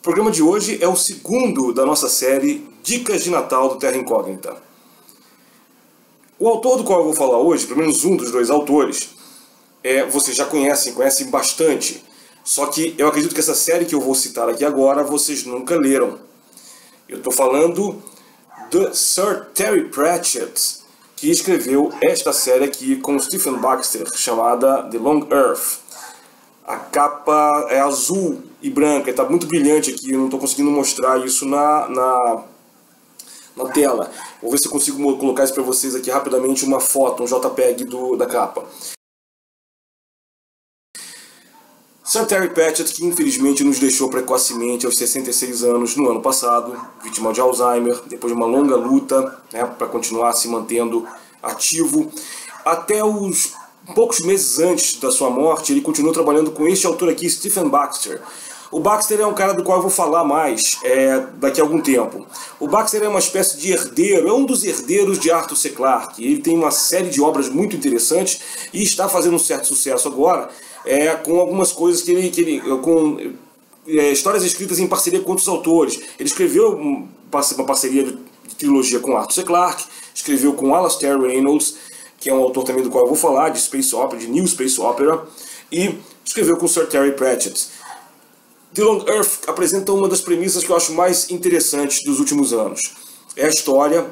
programa de hoje é o segundo da nossa série Dicas de Natal do Terra Incógnita. O autor do qual eu vou falar hoje, pelo menos um dos dois autores, vocês já conhecem bastante, só que eu acredito que essa série que eu vou citar aqui agora vocês nunca leram. Eu estou falando de Sir Terry Pratchett, que escreveu esta série aqui com Stephen Baxter, chamada The Long Earth. A capa é azul e branca, está muito brilhante aqui, eu não estou conseguindo mostrar isso na tela. Vou ver se eu consigo colocar isso para vocês aqui rapidamente, uma foto, um JPEG da capa. Sir Terry Pratchett, que infelizmente nos deixou precocemente aos 66 anos no ano passado, vítima de Alzheimer, depois de uma longa luta, para continuar se mantendo ativo. Até os poucos meses antes da sua morte, ele continuou trabalhando com este autor aqui, Stephen Baxter. O Baxter é um cara do qual eu vou falar mais daqui a algum tempo. O Baxter é uma espécie de herdeiro, é um dos herdeiros de Arthur C. Clarke. Ele tem uma série de obras muito interessantes e está fazendo um certo sucesso agora com algumas coisas histórias escritas em parceria com outros autores. Ele escreveu uma parceria de trilogia com Arthur C. Clarke, escreveu com Alastair Reynolds, que é um autor também do qual eu vou falar, de Space Opera, de New Space Opera, e escreveu com Sir Terry Pratchett. The Long Earth apresenta uma das premissas que eu acho mais interessantes dos últimos anos. É a história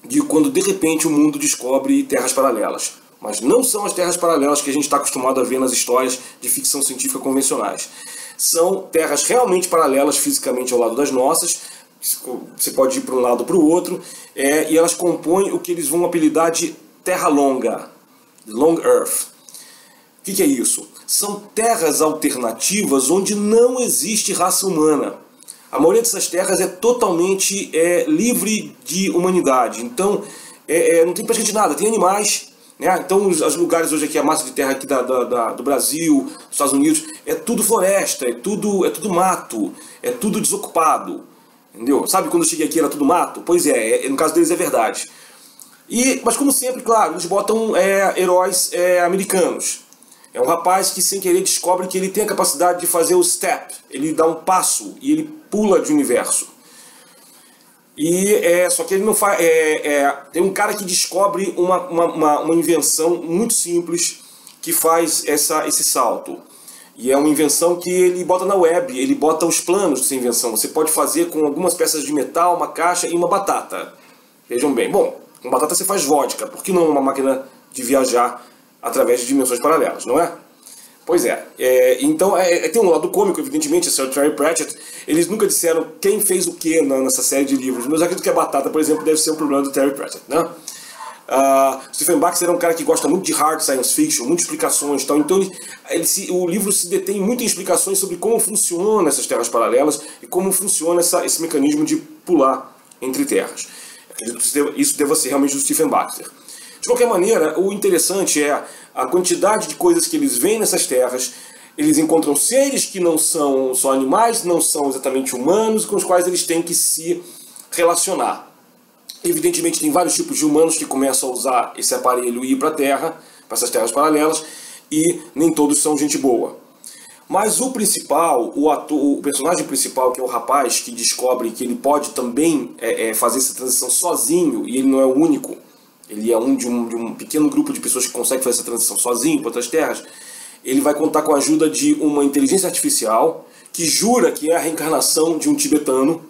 de quando de repente o mundo descobre terras paralelas. Mas não são as terras paralelas que a gente está acostumado a ver nas histórias de ficção científica convencionais. São terras realmente paralelas fisicamente ao lado das nossas. Você pode ir para um lado ou para o outro. E elas compõem o que eles vão apelidar de Terra Longa, Long Earth. O que é isso? São terras alternativas onde não existe raça humana. A maioria dessas terras é totalmente livre de humanidade. Então, não tem praticamente nada. Tem animais, né? Então, os lugares hoje aqui, a massa de terra aqui do Brasil, dos Estados Unidos, é tudo floresta, é tudo mato, é tudo desocupado. Entendeu? Sabe quando eu cheguei aqui era tudo mato? Pois no caso deles é verdade. Mas como sempre, claro, eles botam heróis americanos. É um rapaz que sem querer descobre que ele tem a capacidade de fazer o step. Ele dá um passo e ele pula de universo. Só que ele não faz. Tem um cara que descobre uma invenção muito simples que faz esse salto. E é uma invenção que ele bota na web, ele bota os planos dessa invenção. Você pode fazer com algumas peças de metal, uma caixa e uma batata. Vejam bem. Bom, com batata você faz vodka. Por que não uma máquina de viajar através de dimensões paralelas, não é? Pois então tem um lado cômico, evidentemente, o Sir Terry Pratchett. Eles nunca disseram quem fez o que nessa série de livros, mas eu acredito que a batata, por exemplo, deve ser um problema do Terry Pratchett, né? Stephen Baxter é um cara que gosta muito de hard science fiction, muitas explicações, então o livro se detém muito em explicações sobre como funcionam essas terras paralelas e como funciona esse mecanismo de pular entre terras. Acredito que isso deva ser realmente do Stephen Baxter. De qualquer maneira, o interessante é a quantidade de coisas que eles veem nessas terras. Eles encontram seres que não são só animais, não são exatamente humanos, com os quais eles têm que se relacionar. Evidentemente tem vários tipos de humanos que começam a usar esse aparelho e ir para a Terra, para essas terras paralelas, e nem todos são gente boa. Mas o principal, o personagem principal, que é o rapaz que descobre que ele pode também fazer essa transição sozinho, e ele não é o único, ele é de um pequeno grupo de pessoas que consegue fazer essa transição sozinho para outras terras. Ele vai contar com a ajuda de uma inteligência artificial que jura que é a reencarnação de um tibetano,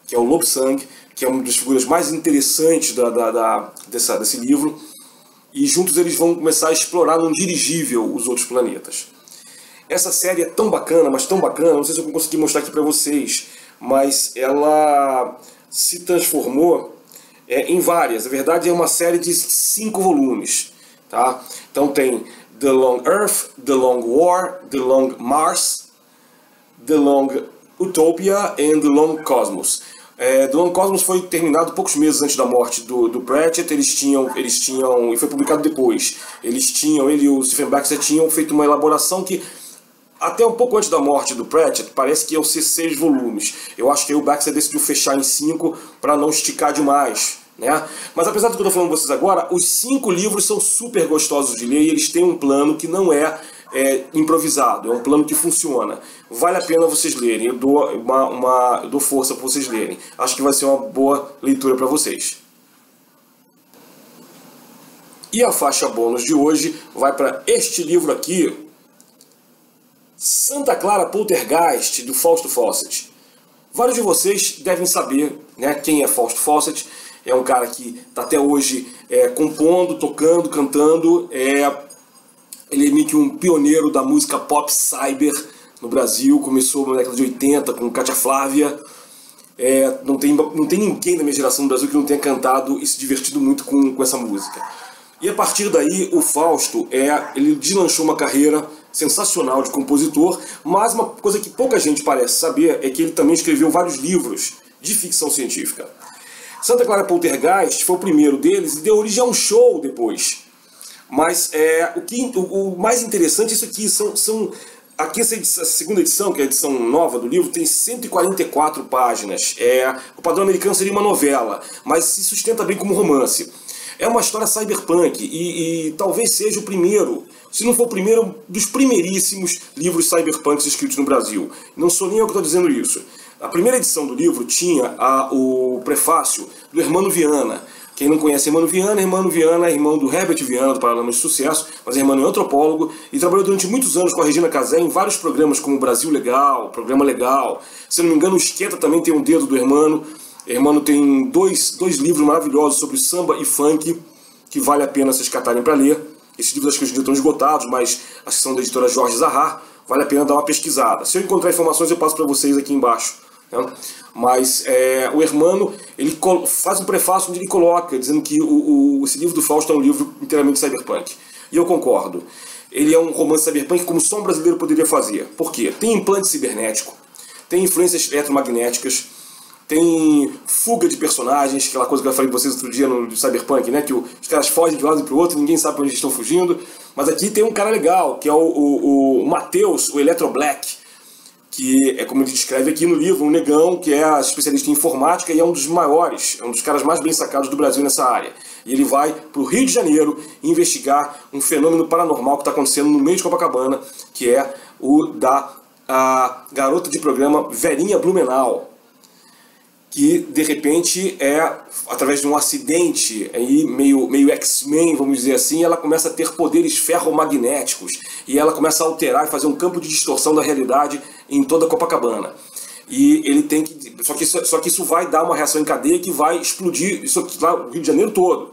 que é o Lobsang, que é uma das figuras mais interessantes desse livro. E juntos eles vão começar a explorar num dirigível os outros planetas. Essa série é tão bacana, mas tão bacana, não sei se eu vou conseguir mostrar aqui para vocês, mas ela se transformou em várias. Na verdade é uma série de 5 volumes. Tá? Então tem The Long Earth, The Long War, The Long Mars, The Long Utopia e The Long Cosmos. The Long Cosmos foi terminado poucos meses antes da morte do Pratchett. Eles tinham, e foi publicado depois. Ele e o Stephen Baxter tinham feito uma elaboração que, até um pouco antes da morte do Pratchett, parece que iam ser 6 volumes. Eu acho que aí o Baxter decidiu fechar em 5 para não esticar demais, né? Mas apesar do que eu estou falando com vocês agora, os 5 livros são super gostosos de ler e eles têm um plano que não é improvisado, é um plano que funciona. Vale a pena vocês lerem, eu dou força para vocês lerem. Acho que vai ser uma boa leitura para vocês. E a faixa bônus de hoje vai para este livro aqui, Santa Clara Poltergeist, do Fausto Fawcett. Vários de vocês devem saber, né, quem é Fausto Fawcett. É um cara que está até hoje compondo, tocando, cantando. Ele é meio que um pioneiro da música pop cyber no Brasil. Começou na década de 80 com Cátia Flávia. Não tem ninguém da minha geração no Brasil que não tenha cantado e se divertido muito com essa música. E a partir daí o Fausto ele deslanchou uma carreira sensacional de compositor, mas uma coisa que pouca gente parece saber é que ele também escreveu vários livros de ficção científica. Santa Clara Poltergeist foi o primeiro deles e deu origem a um show depois. Mas o mais interessante é isso aqui, aqui essa segunda edição, que é a edição nova do livro, tem 144 páginas. O padrão americano seria uma novela, mas se sustenta bem como romance. É uma história cyberpunk e talvez seja o primeiro, se não for o primeiro, dos primeiríssimos livros cyberpunks escritos no Brasil. Não sou nem eu que estou dizendo isso. A primeira edição do livro tinha o prefácio do Hermano Viana. Quem não conhece Hermano Viana é irmão do Herbert Viana, do Paralamas de Sucesso, mas Hermano é antropólogo e trabalhou durante muitos anos com a Regina Casé em vários programas como Brasil Legal, Programa Legal. Se não me engano, o Esquenta também tem um dedo do Hermano. Hermano tem dois livros maravilhosos sobre samba e funk, que vale a pena vocês catarem para ler. Esses livros acho que hoje em dia estão esgotados, mas acho que são da editora Jorge Zahar, vale a pena dar uma pesquisada. Se eu encontrar informações eu passo para vocês aqui embaixo. Né? Mas o Hermano ele faz um prefácio onde ele coloca, dizendo que esse livro do Fausto é um livro inteiramente cyberpunk. E eu concordo. Ele é um romance cyberpunk como só um brasileiro poderia fazer. Por quê? Tem implante cibernético, tem influências eletromagnéticas, tem fuga de personagens, aquela coisa que eu falei pra vocês outro dia no Cyberpunk, né? Que os caras fogem de um lado para o outro, ninguém sabe para onde eles estão fugindo. Mas aqui tem um cara legal, que é o Matheus, o Electro Black, que é como ele descreve aqui no livro, um negão que é especialista em informática e é um dos maiores, é um dos caras mais bem sacados do Brasil nessa área. E ele vai para o Rio de Janeiro investigar um fenômeno paranormal que está acontecendo no meio de Copacabana, que é o da garota de programa Verinha Blumenau, que de repente através de um acidente aí, meio X-Men, vamos dizer assim, ela começa a ter poderes ferromagnéticos e ela começa a alterar e fazer um campo de distorção da realidade em toda Copacabana. E ele tem que. Só que isso vai dar uma reação em cadeia que vai explodir isso aqui lá no Rio de Janeiro todo.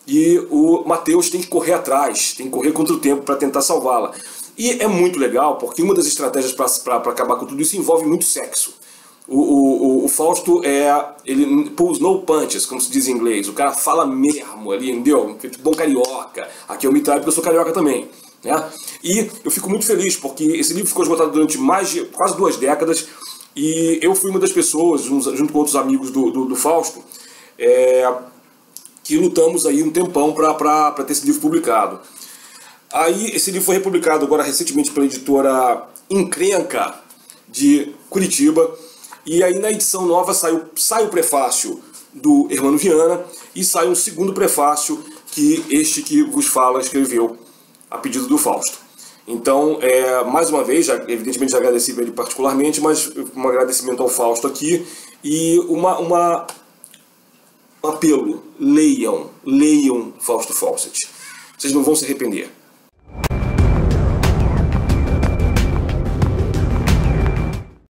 E o Matheus tem que correr atrás, tem que correr contra o tempo para tentar salvá-la. E é muito legal, porque uma das estratégias para acabar com tudo isso envolve muito sexo. O Fausto ele pulls no punches, como se diz em inglês. O cara fala mesmo ali, entendeu? Bom carioca. Aqui eu me trago porque eu sou carioca também, né? E eu fico muito feliz porque esse livro ficou esgotado durante quase 2 décadas e eu fui uma das pessoas, junto com outros amigos do Fausto, que lutamos aí um tempão para ter esse livro publicado. Aí esse livro foi republicado agora recentemente pela editora Encrenca de Curitiba. E aí na edição nova sai o prefácio do Hermano Viana e sai um segundo prefácio que este que vos fala escreveu a pedido do Fausto. Então, mais uma vez, evidentemente já agradeci ele particularmente, mas um agradecimento ao Fausto aqui e um apelo: leiam Fausto Fawcett. Vocês não vão se arrepender.